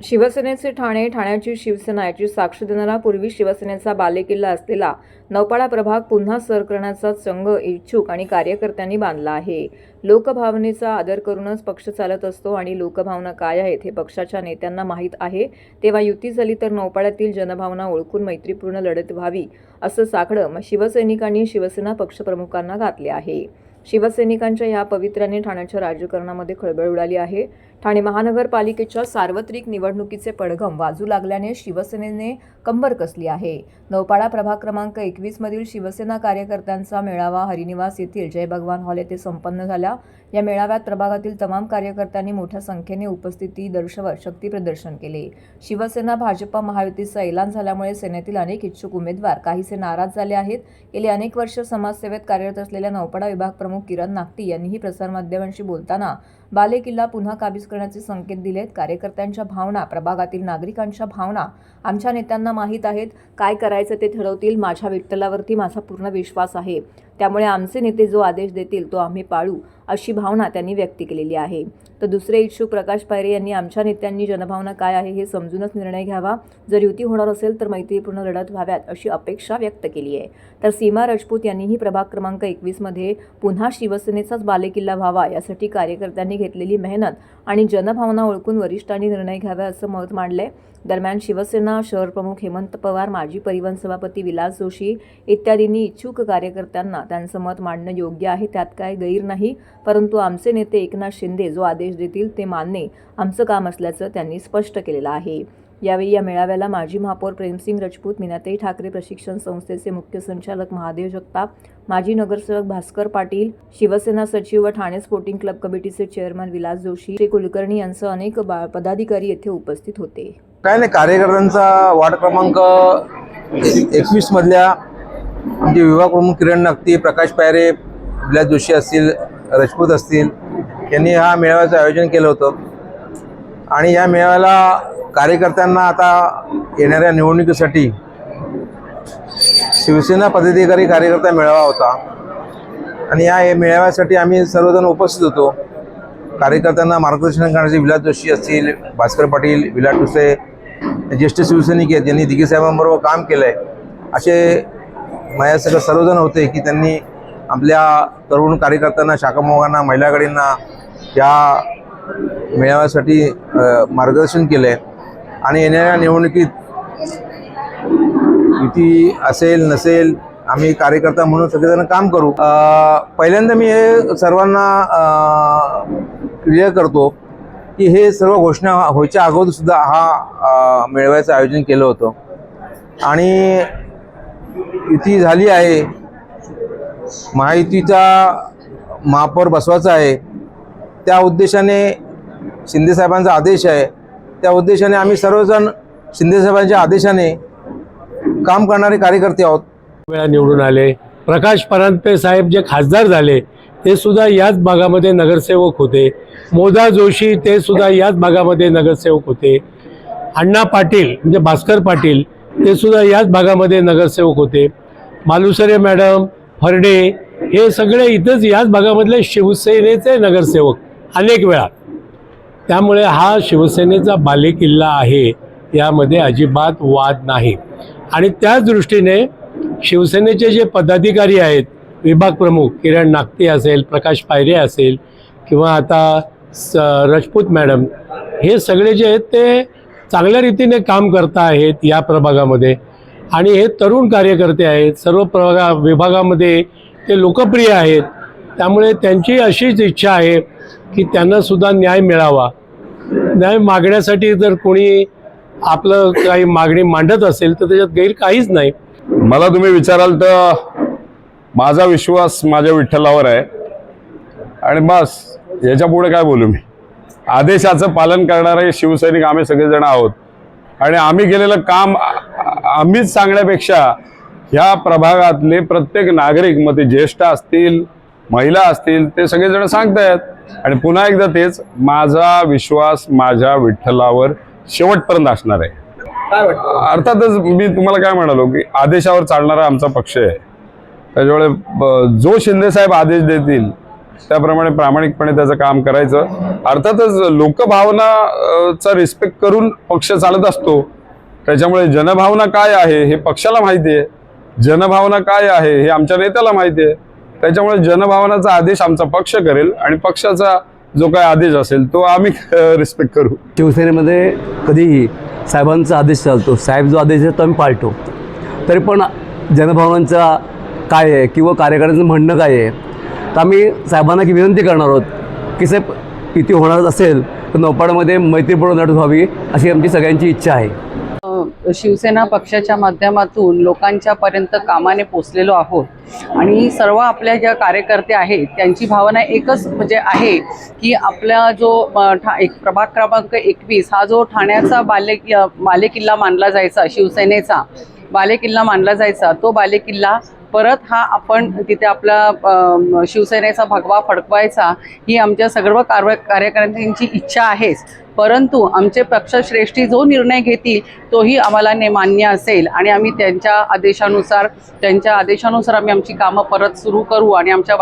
शिवसेनेचे ठाण्याची शिवसेना याची साक्ष देणारा पूर्वी शिवसेनेचा बालेकिल्ला असलेला नौपाडा प्रभाग पुन्हा सर करण्याचा चंग इच्छुक आणि कार्यकर्त्यांनी बांधला आहे। लोकभावनेचा आदर करूनच पक्ष चालत असतो आणि लोकभावना काय आहेत हे पक्षाच्या नेत्यांना माहीत आहे। तेव्हा युती झाली तर नौपाड्यातील जनभावना ओळखून मैत्रीपूर्ण लढत व्हावी असं साकडं शिवसैनिकांनी शिवसेना पक्षप्रमुखांना घातले आहे। शिवसैनिकांच्या या पवित्र्याने ठाण्याच्या राजकारणामध्ये खळबळ उडाली आहे। ठाणे महानगरपालिकेच्या सार्वत्रिक निवडणुकीचे पडघम वाजू लागल्याने शिवसेनेने कंबर कसली आहे। नौपाडा प्रभाग क्रमांक 21 मधील शिवसेना कार्यकर्त्यांचा मेळावा हरिनिवास येथील जय भगवान हॉल येथे संपन्न झाला। या मेळाव्यात प्रभागातील तमाम कार्यकर्त्यांनी मोठ्या संख्येने उपस्थिती दर्शवत शक्ती प्रदर्शन केले। शिवसेना भाजप महायुतीचा ऐलान झाल्यामुळे सेनेतील अनेक इच्छुक उमेदवार काहीसे नाराज झाले आहेत। गेली अनेक वर्ष समाजसेवेत कार्यरत असलेल्या नौपाडा विभाग प्रमुख किरण नागटी यांनीही प्रसारमाध्यमांशी बोलताना बालेकिल्ला पुन्हा काबीज करण्याचे संकेत दिलेत। कार्यकर्त्यांच्या भावना, प्रभागातील नागरिकांच्या भावना आमच्या नेत्यांना माहीत आहेत। काय करायचं ते ठरवतील। माझ्या विठ्ठलावरती माझा पूर्ण विश्वास आहे, त्यामुळे आमचे नेते जो आदेश देतील तो आम्ही पाळू, अशी भावना त्यांनी व्यक्त केलेली आहे। तर दुसरे इच्छुक प्रकाश पायरे यांनी आमच्या नेत्यांनी जनभावना काय आहे हे समजूनच निर्णय घ्यावा। जर युती होणार असेल तर मैत्रीपूर्ण लढत व्हाव्यात अशी अपेक्षा व्यक्त केली आहे। तर सीमा राजपूत यांनीही प्रभाग क्रमांक 21 मध्ये पुन्हा शिवसेनेचाच बालेकिल्ला व्हावा यासाठी कार्यकर्त्यांनी घेतलेली मेहनत आणि जनभावना ओळखून वरिष्ठांनी निर्णय घ्यावा असं मत मांडलंय। दरम्यान शिवसेना शहर प्रमुख हेमंत पवार, माजी परिवहन सभापती विलास जोशी इत्यादींनी इच्छुक कार्यकर्त्यांना त्यांचं मत मांडणं योग्य आहे, त्यात काय गैर नाही, परंतु आमचे नेते एकनाथ शिंदे जो आदेश देतील ते मानणे आमचं काम असल्याचं त्यांनी स्पष्ट केलेलं आहे। यावेळी या मेळाव्याला माजी महापौर प्रेमसिंग राजपूत, मीनाताई ठाकरे प्रशिक्षण संस्थेचे मुख्य संचालक महादेव जगताप, माजी नगरसेवक भास्कर पाटील, शिवसेना सचिव व ठाणे स्पोर्टिंग क्लब कमिटीचे चेअरमन विलास जोशी, श्री कुलकर्णी यांसह अनेक पदाधिकारी येथे उपस्थित होते। काय नाही, कार्यकर्त्यांचा वार्ड क्रमांक 21 मधल्या आमचे विभाग प्रमुख किरण नागटी, प्रकाश पायरे, विलास जोशी असतील, राजपूत असतील यांनी हा मेळाव्याचं आयोजन केलं होतं आणि या मेळाव्याला कार्यकर्त्यांना आता येणाऱ्या निवडणुकीसाठी शिवसेना पदाधिकारी कार्यकर्ता मेळावा होता आणि या मेळाव्यासाठी आम्ही सर्वजण उपस्थित होतो। कार्यकर्त्यांना मार्गदर्शन करण्याचे विलास जोशी असतील, भास्कर पाटील, विलास टुसे ज्येष्ठ शिवसैनिक आहेत, ज्यांनी दिघे साहेबांबरोबर काम केलं आहे, असे माझ्यासह सर्वजण होते की त्यांनी आपल्या तरुण कार्यकर्त्यांना, शाखाप्रमुखांना, महिलागडींना या मेळाव्यासाठी मार्गदर्शन केलं आहे आणि येणाऱ्या निवडणुकीत युती असेल नसेल आम्ही कार्यकर्ता म्हणून सगळेजण काम करू। पहिल्यांदा मी हे सर्वांना क्लिअर करतो की हे सर्व घोषणा व्हायच्या अगोदर सुद्धा हा मेळाव्याचं आयोजन केलं होतं आणि युती झाली आहे, महायुतीचा महापौर बसवायचा आहे, त्या उद्देशाने शिंदेसाहेबांचा आदेश आहे, त्या उद्देशाने आम्ही सर्वजण शिंदेसाहेबांच्या आदेशाने काम करणारे कार्यकर्ते आहोत। वेळा निवडून आले। प्रकाश परांजपे साहेब जे खासदार झाले ते सुद्धा याच भागामध्ये नगरसेवक होते। मोदा जोशी ते सुद्धा याच भागामध्ये नगरसेवक होते। अण्णा पाटील म्हणजे भास्कर पाटील ते सुद्धा याच भागामध्ये नगरसेवक होते। मालुसरे मॅडम, फरडे हे सगळे इथंच याच भागामधले शिवसेनेचे नगरसेवक अनेक वेळा। त्यामुळे हा शिवसेनेचा बालेकिल्ला आहे, यामध्ये अजिबात वाद नाही। आणि त्याच दृष्टीने शिवसेनेचे जे पदाधिकारी आहेत, विभाग प्रमुख किरण नागटी असेल, प्रकाश पायरे असेल किंवा आता राजपूत मॅडम, हे सगळे जे आहेत ते चांगल्या रीतीने काम करत आहेत या प्रभागामध्ये आणि हे तरुण कार्यकर्ते आहेत। सर्व विभागामध्ये ते लोकप्रिय आहेत, त्यामुळे त्यांची अशीच इच्छा आहे की त्यांना सुद्धा न्याय मिळावा। न्याय मागण्यासाठी जर कोणी आपलं काही मागणी मांडत असेल तर त्याच्यात गैर काहीच नाही। मला तुम्ही विचाराल तर माझा विश्वास माझ्या विठ्ठलावर आहे आणि बस, याच्या पुढे काय बोलू मी। आदेशाचं पालन करणारे शिवसैनिक आम्ही सगळेजण आहोत आणि आम्ही केलेलं काम आम्हीच सांगण्यापेक्षा ह्या प्रभागातले प्रत्येक नागरिक, मग ते ज्येष्ठ असतील, महिला असतील, ते सगळेजण सांगतायत आणि पुन्हा एकदा तेच, माझा विश्वास माझ्या विठ्ठलावर शेवटपर्यंत असणार आहे। अर्थातच मी तुम्हाला काय म्हणालो की आदेशावर चालणारा आमचा पक्ष आहे, त्याच्यामुळे जो शिंदेसाहेब आदेश देतील त्याप्रमाणे प्रामाणिकपणे त्याचं काम करायचं. अर्थातच लोकभावनाचा रिस्पेक्ट करून पक्ष चालत असतो. त्याच्यामुळे जनभावना काय आहे हे पक्षाला माहिती आहे, जनभावना काय आहे हे आमच्या नेत्याला माहिती आहे. त्याच्यामुळे जनभावनाचा आदेश आमचा पक्ष करेल आणि पक्षाचा जो काय आदेश असेल तो आम्ही रिस्पेक्ट करू. शिवसेनेमध्ये कधीही साहेबांचा आदेश चालतो, साहेब जो आदेश आहे तो आम्ही पाळतो. तरी पण जनभावनांचा काय आहे किंवा कार्यकर्त्यांचं म्हणणं काय आहे, तर आम्ही साहेबांना की विनंती करणार आहोत की साहेब युती होणार असेल तर नौपाड्यामध्ये मैत्रीपूर्ण लढत व्हावी अशी आमची सगळ्यांची इच्छा आहे. शिवसेना पक्षाच्या माध्यमातून लोकांच्या पर्यंत कामाने पोचलेलो आहोत आणि सर्व आपल्या ज्या कार्यकर्ते आहेत त्यांची भावना एकच म्हणजे आहे की आपला जो एक प्रभाग क्रमांक 21 हा जो ठाण्याचा बालेकिल्ला मानला जायचा, शिवसेनेचा बालेकिल्ला मानला जायचा, तो बालेकिल्ला परत हा आपण तिथे आपला शिवसेनेचा भगवा फडकवायचा ही आमच्या सर्व कार्यकर्त्यांची इच्छा आहेच. परंतु आमचे पक्षश्रेष्ठी जो निर्णय घेतील तोही आम्हाला मान्य असेल आणि आम्ही त्यांच्या आदेशानुसार आम्ही आमची कामं परत सुरू करू आणि आमच्या